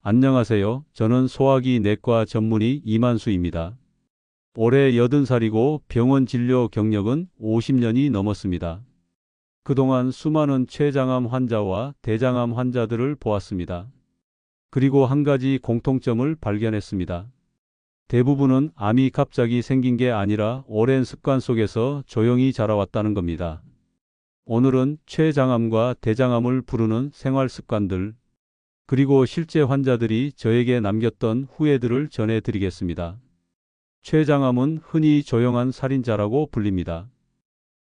안녕하세요. 저는 소화기 내과 전문의 이만수입니다. 올해 80살이고 병원 진료 경력은 50년이 넘었습니다. 그동안 수많은 췌장암 환자와 대장암 환자들을 보았습니다. 그리고 한 가지 공통점을 발견했습니다. 대부분은 암이 갑자기 생긴 게 아니라 오랜 습관 속에서 조용히 자라왔다는 겁니다. 오늘은 췌장암과 대장암을 부르는 생활 습관들, 그리고 실제 환자들이 저에게 남겼던 후회들을 전해드리겠습니다. 췌장암은 흔히 조용한 살인자라고 불립니다.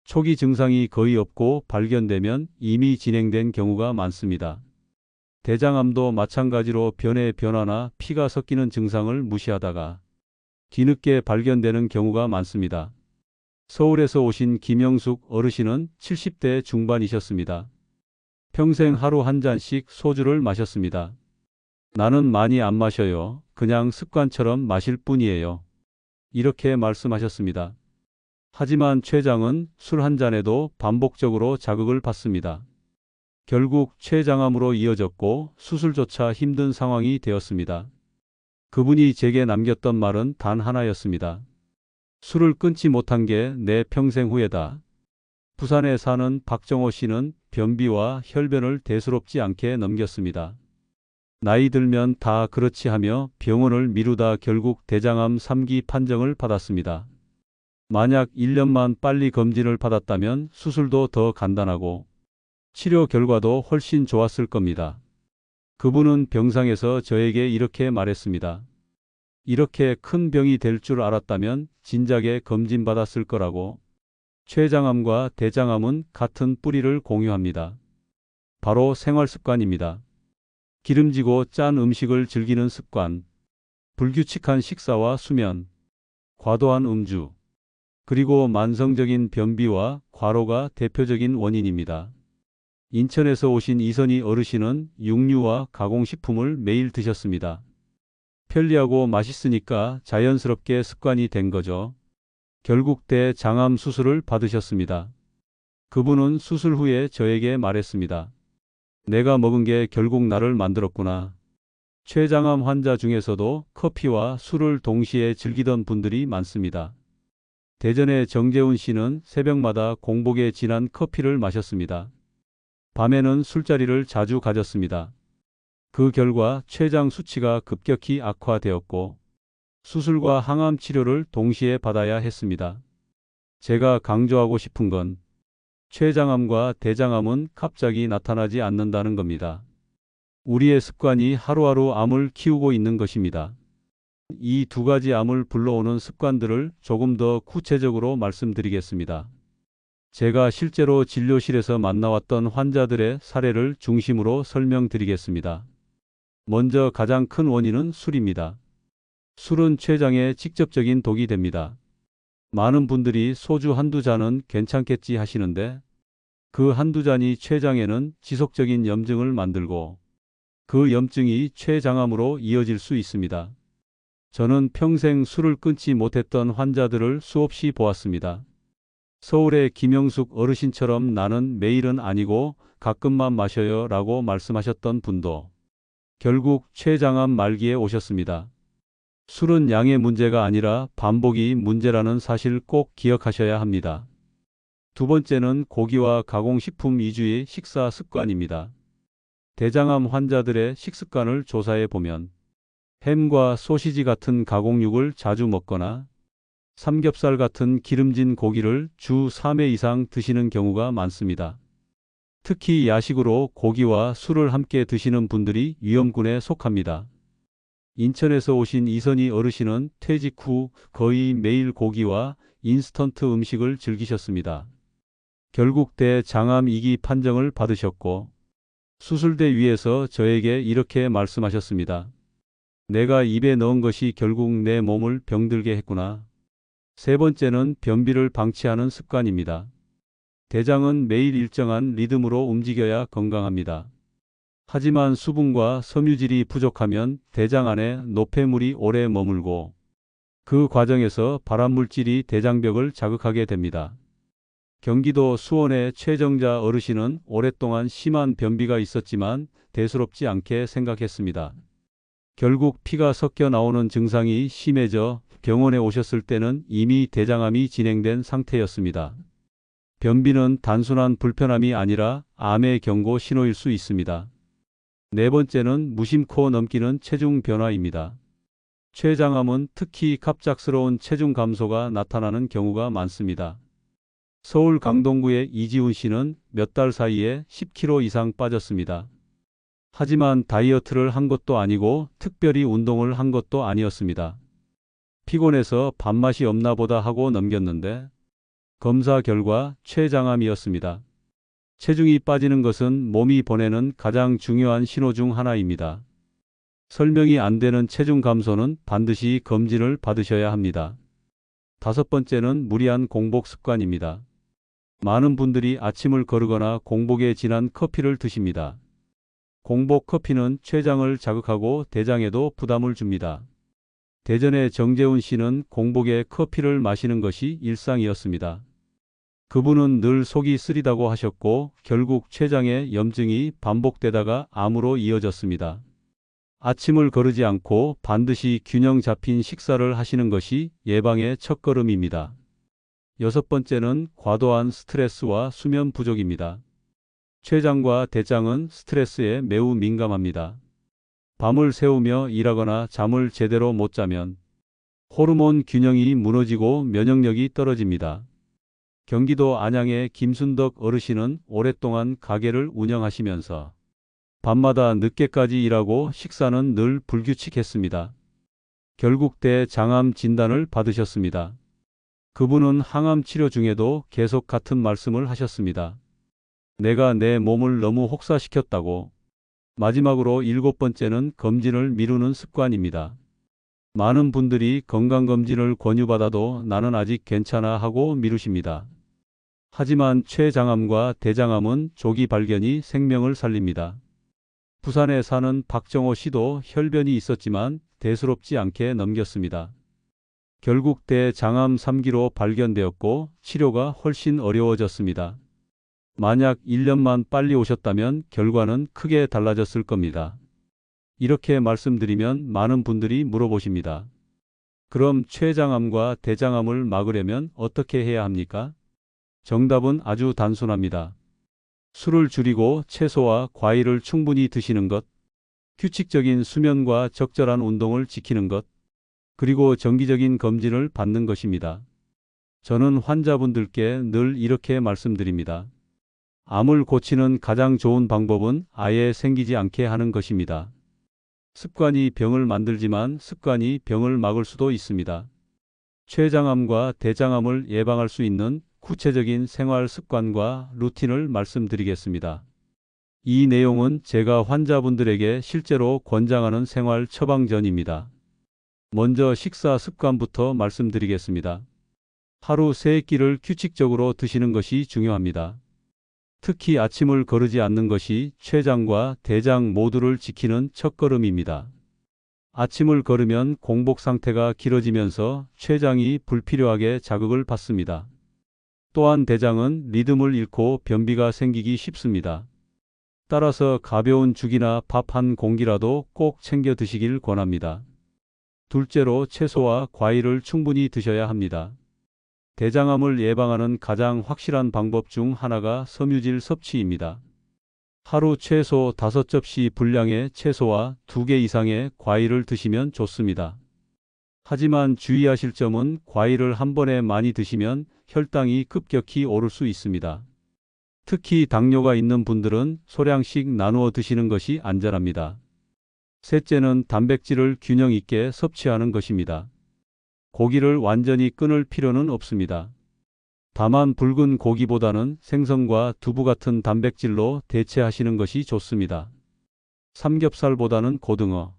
초기 증상이 거의 없고 발견되면 이미 진행된 경우가 많습니다. 대장암도 마찬가지로 변의 변화나 피가 섞이는 증상을 무시하다가 뒤늦게 발견되는 경우가 많습니다. 서울에서 오신 김영숙 어르신은 70대 중반이셨습니다. 평생 하루 한 잔씩 소주를 마셨습니다. 나는 많이 안 마셔요. 그냥 습관처럼 마실 뿐이에요. 이렇게 말씀하셨습니다. 하지만 췌장은 술 한 잔에도 반복적으로 자극을 받습니다. 결국 췌장암으로 이어졌고 수술조차 힘든 상황이 되었습니다. 그분이 제게 남겼던 말은 단 하나였습니다. 술을 끊지 못한 게 내 평생 후회다. 부산에 사는 박정호 씨는 변비와 혈변을 대수롭지 않게 넘겼습니다. 나이 들면 다 그렇지 하며 병원을 미루다 결국 대장암 3기 판정을 받았습니다. 만약 1년만 빨리 검진을 받았다면 수술도 더 간단하고 치료 결과도 훨씬 좋았을 겁니다. 그분은 병상에서 저에게 이렇게 말했습니다. 이렇게 큰 병이 될 줄 알았다면 진작에 검진받았을 거라고. 췌장암과 대장암은 같은 뿌리를 공유합니다. 바로 생활 습관입니다. 기름지고 짠 음식을 즐기는 습관, 불규칙한 식사와 수면, 과도한 음주, 그리고 만성적인 변비와 과로가 대표적인 원인입니다. 인천에서 오신 이선희 어르신은 육류와 가공식품을 매일 드셨습니다. 편리하고 맛있으니까 자연스럽게 습관이 된 거죠. 결국 대장암 수술을 받으셨습니다. 그분은 수술 후에 저에게 말했습니다. 내가 먹은 게 결국 나를 만들었구나. 췌장암 환자 중에서도 커피와 술을 동시에 즐기던 분들이 많습니다. 대전의 정재훈 씨는 새벽마다 공복에 진한 커피를 마셨습니다. 밤에는 술자리를 자주 가졌습니다. 그 결과 췌장 수치가 급격히 악화되었고 수술과 항암 치료를 동시에 받아야 했습니다. 제가 강조하고 싶은 건 췌장암과 대장암은 갑자기 나타나지 않는다는 겁니다. 우리의 습관이 하루하루 암을 키우고 있는 것입니다. 이 두 가지 암을 불러오는 습관들을 조금 더 구체적으로 말씀드리겠습니다. 제가 실제로 진료실에서 만나왔던 환자들의 사례를 중심으로 설명드리겠습니다. 먼저 가장 큰 원인은 술입니다. 술은 췌장에 직접적인 독이 됩니다. 많은 분들이 소주 한두 잔은 괜찮겠지 하시는데 그 한두 잔이 췌장에는 지속적인 염증을 만들고 그 염증이 췌장암으로 이어질 수 있습니다. 저는 평생 술을 끊지 못했던 환자들을 수없이 보았습니다. 서울의 김영숙 어르신처럼 나는 매일은 아니고 가끔만 마셔요 라고 말씀하셨던 분도 결국 췌장암 말기에 오셨습니다. 술은 양의 문제가 아니라 반복이 문제라는 사실 꼭 기억하셔야 합니다. 두 번째는 고기와 가공식품 위주의 식사 습관입니다. 대장암 환자들의 식습관을 조사해 보면 햄과 소시지 같은 가공육을 자주 먹거나 삼겹살 같은 기름진 고기를 주 3회 이상 드시는 경우가 많습니다. 특히 야식으로 고기와 술을 함께 드시는 분들이 위험군에 속합니다. 인천에서 오신 이선희 어르신은 퇴직 후 거의 매일 고기와 인스턴트 음식을 즐기셨습니다. 결국 대장암 2기 판정을 받으셨고 수술대 위에서 저에게 이렇게 말씀하셨습니다. 내가 입에 넣은 것이 결국 내 몸을 병들게 했구나. 세 번째는 변비를 방치하는 습관입니다. 대장은 매일 일정한 리듬으로 움직여야 건강합니다. 하지만 수분과 섬유질이 부족하면 대장 안에 노폐물이 오래 머물고 그 과정에서 발암물질이 대장벽을 자극하게 됩니다. 경기도 수원의 최정자 어르신은 오랫동안 심한 변비가 있었지만 대수롭지 않게 생각했습니다. 결국 피가 섞여 나오는 증상이 심해져 병원에 오셨을 때는 이미 대장암이 진행된 상태였습니다. 변비는 단순한 불편함이 아니라 암의 경고 신호일 수 있습니다. 네 번째는 무심코 넘기는 체중 변화입니다. 췌장암은 특히 갑작스러운 체중 감소가 나타나는 경우가 많습니다. 서울 강동구의 이지훈 씨는 몇 달 사이에 10kg 이상 빠졌습니다. 하지만 다이어트를 한 것도 아니고 특별히 운동을 한 것도 아니었습니다. 피곤해서 밥맛이 없나 보다 하고 넘겼는데 검사 결과 췌장암이었습니다. 체중이 빠지는 것은 몸이 보내는 가장 중요한 신호 중 하나입니다. 설명이 안 되는 체중 감소는 반드시 검진을 받으셔야 합니다. 다섯 번째는 무리한 공복 습관입니다. 많은 분들이 아침을 거르거나 공복에 진한 커피를 드십니다. 공복 커피는 췌장을 자극하고 대장에도 부담을 줍니다. 대전의 정재훈 씨는 공복에 커피를 마시는 것이 일상이었습니다. 그분은 늘 속이 쓰리다고 하셨고 결국 췌장의 염증이 반복되다가 암으로 이어졌습니다. 아침을 거르지 않고 반드시 균형 잡힌 식사를 하시는 것이 예방의 첫걸음입니다. 여섯 번째는 과도한 스트레스와 수면 부족입니다. 췌장과 대장은 스트레스에 매우 민감합니다. 밤을 새우며 일하거나 잠을 제대로 못 자면 호르몬 균형이 무너지고 면역력이 떨어집니다. 경기도 안양의 김순덕 어르신은 오랫동안 가게를 운영하시면서 밤마다 늦게까지 일하고 식사는 늘 불규칙했습니다. 결국 대장암 진단을 받으셨습니다. 그분은 항암 치료 중에도 계속 같은 말씀을 하셨습니다. 내가 내 몸을 너무 혹사시켰다고. 마지막으로 일곱 번째는 검진을 미루는 습관입니다. 많은 분들이 건강검진을 권유받아도 나는 아직 괜찮아 하고 미루십니다. 하지만 췌장암과 대장암은 조기 발견이 생명을 살립니다. 부산에 사는 박정호 씨도 혈변이 있었지만 대수롭지 않게 넘겼습니다. 결국 대장암 3기로 발견되었고 치료가 훨씬 어려워졌습니다. 만약 1년만 빨리 오셨다면 결과는 크게 달라졌을 겁니다. 이렇게 말씀드리면 많은 분들이 물어보십니다. 그럼 췌장암과 대장암을 막으려면 어떻게 해야 합니까? 정답은 아주 단순합니다. 술을 줄이고 채소와 과일을 충분히 드시는 것, 규칙적인 수면과 적절한 운동을 지키는 것, 그리고 정기적인 검진을 받는 것입니다. 저는 환자분들께 늘 이렇게 말씀드립니다. 암을 고치는 가장 좋은 방법은 아예 생기지 않게 하는 것입니다. 습관이 병을 만들지만 습관이 병을 막을 수도 있습니다. 췌장암과 대장암을 예방할 수 있는 구체적인 생활 습관과 루틴을 말씀드리겠습니다. 이 내용은 제가 환자분들에게 실제로 권장하는 생활 처방전입니다. 먼저 식사 습관부터 말씀드리겠습니다. 하루 3끼를 규칙적으로 드시는 것이 중요합니다. 특히 아침을 거르지 않는 것이 췌장과 대장 모두를 지키는 첫걸음입니다. 아침을 거르면 공복 상태가 길어지면서 췌장이 불필요하게 자극을 받습니다. 또한 대장은 리듬을 잃고 변비가 생기기 쉽습니다. 따라서 가벼운 죽이나 밥 한 공기라도 꼭 챙겨 드시길 권합니다. 둘째로 채소와 과일을 충분히 드셔야 합니다. 대장암을 예방하는 가장 확실한 방법 중 하나가 섬유질 섭취입니다. 하루 최소 5접시 분량의 채소와 2개 이상의 과일을 드시면 좋습니다. 하지만 주의하실 점은 과일을 한 번에 많이 드시면 혈당이 급격히 오를 수 있습니다. 특히 당뇨가 있는 분들은 소량씩 나누어 드시는 것이 안전합니다. 셋째는 단백질을 균형 있게 섭취하는 것입니다. 고기를 완전히 끊을 필요는 없습니다. 다만 붉은 고기보다는 생선과 두부 같은 단백질로 대체하시는 것이 좋습니다. 삼겹살보다는 고등어,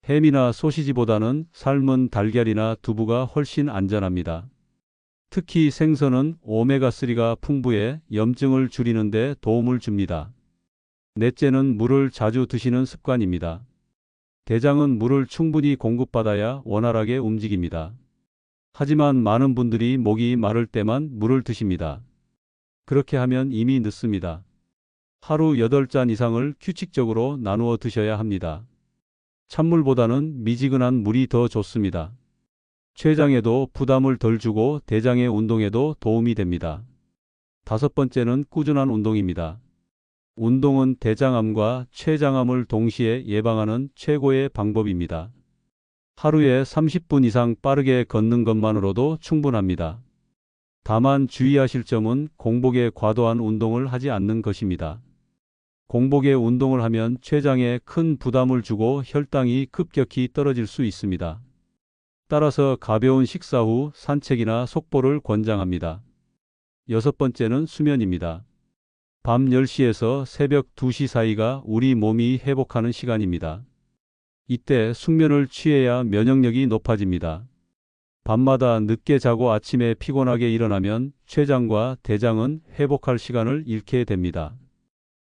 햄이나 소시지보다는 삶은 달걀이나 두부가 훨씬 안전합니다. 특히 생선은 오메가3가 풍부해 염증을 줄이는 데 도움을 줍니다. 넷째는 물을 자주 드시는 습관입니다. 대장은 물을 충분히 공급받아야 원활하게 움직입니다. 하지만 많은 분들이 목이 마를 때만 물을 드십니다. 그렇게 하면 이미 늦습니다. 하루 8잔 이상을 규칙적으로 나누어 드셔야 합니다. 찬물보다는 미지근한 물이 더 좋습니다. 췌장에도 부담을 덜 주고 대장의 운동에도 도움이 됩니다. 다섯 번째는 꾸준한 운동입니다. 운동은 대장암과 췌장암을 동시에 예방하는 최고의 방법입니다. 하루에 30분 이상 빠르게 걷는 것만으로도 충분합니다. 다만 주의하실 점은 공복에 과도한 운동을 하지 않는 것입니다. 공복에 운동을 하면 췌장에 큰 부담을 주고 혈당이 급격히 떨어질 수 있습니다. 따라서 가벼운 식사 후 산책이나 속보를 권장합니다. 여섯 번째는 수면입니다. 밤 10시에서 새벽 2시 사이가 우리 몸이 회복하는 시간입니다. 이때 숙면을 취해야 면역력이 높아집니다. 밤마다 늦게 자고 아침에 피곤하게 일어나면 췌장과 대장은 회복할 시간을 잃게 됩니다.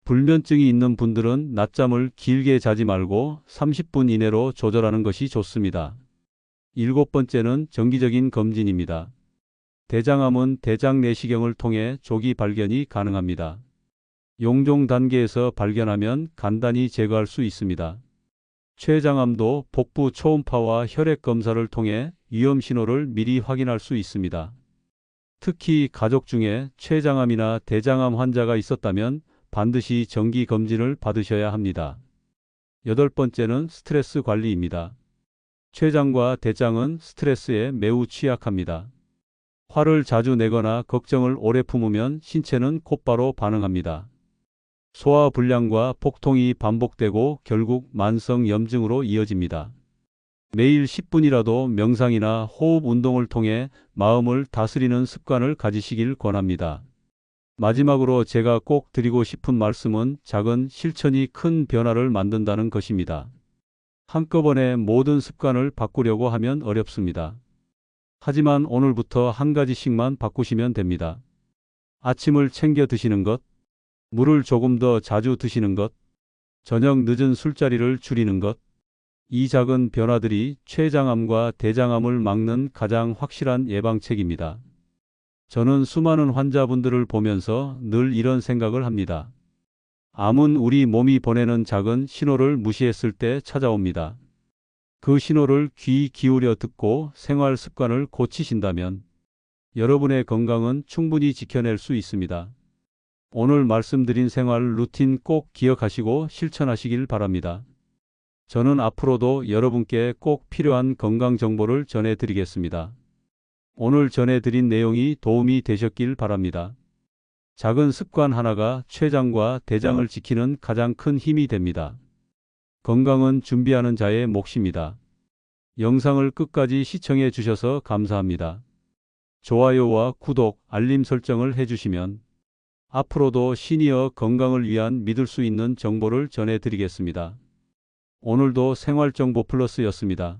불면증이 있는 분들은 낮잠을 길게 자지 말고 30분 이내로 조절하는 것이 좋습니다. 일곱 번째는 정기적인 검진입니다. 대장암은 대장 내시경을 통해 조기 발견이 가능합니다. 용종 단계에서 발견하면 간단히 제거할 수 있습니다. 췌장암도 복부 초음파와 혈액 검사를 통해 위험 신호를 미리 확인할 수 있습니다. 특히 가족 중에 췌장암이나 대장암 환자가 있었다면 반드시 정기 검진을 받으셔야 합니다. 여덟 번째는 스트레스 관리입니다. 췌장과 대장은 스트레스에 매우 취약합니다. 화를 자주 내거나 걱정을 오래 품으면 신체는 곧바로 반응합니다. 소화불량과 복통이 반복되고 결국 만성 염증으로 이어집니다. 매일 10분이라도 명상이나 호흡 운동을 통해 마음을 다스리는 습관을 가지시길 권합니다. 마지막으로 제가 꼭 드리고 싶은 말씀은 작은 실천이 큰 변화를 만든다는 것입니다. 한꺼번에 모든 습관을 바꾸려고 하면 어렵습니다. 하지만 오늘부터 한 가지씩만 바꾸시면 됩니다. 아침을 챙겨 드시는 것, 물을 조금 더 자주 드시는 것, 저녁 늦은 술자리를 줄이는 것. 이 작은 변화들이 췌장암과 대장암을 막는 가장 확실한 예방책입니다. 저는 수많은 환자분들을 보면서 늘 이런 생각을 합니다. 암은 우리 몸이 보내는 작은 신호를 무시했을 때 찾아옵니다. 그 신호를 귀 기울여 듣고 생활 습관을 고치신다면 여러분의 건강은 충분히 지켜낼 수 있습니다. 오늘 말씀드린 생활 루틴 꼭 기억하시고 실천하시길 바랍니다. 저는 앞으로도 여러분께 꼭 필요한 건강 정보를 전해드리겠습니다. 오늘 전해드린 내용이 도움이 되셨길 바랍니다. 작은 습관 하나가 췌장과 대장을 지키는 가장 큰 힘이 됩니다. 건강은 준비하는 자의 몫입니다. 영상을 끝까지 시청해 주셔서 감사합니다. 좋아요와 구독, 알림 설정을 해주시면 앞으로도 시니어 건강을 위한 믿을 수 있는 정보를 전해드리겠습니다. 오늘도 생활정보 플러스였습니다.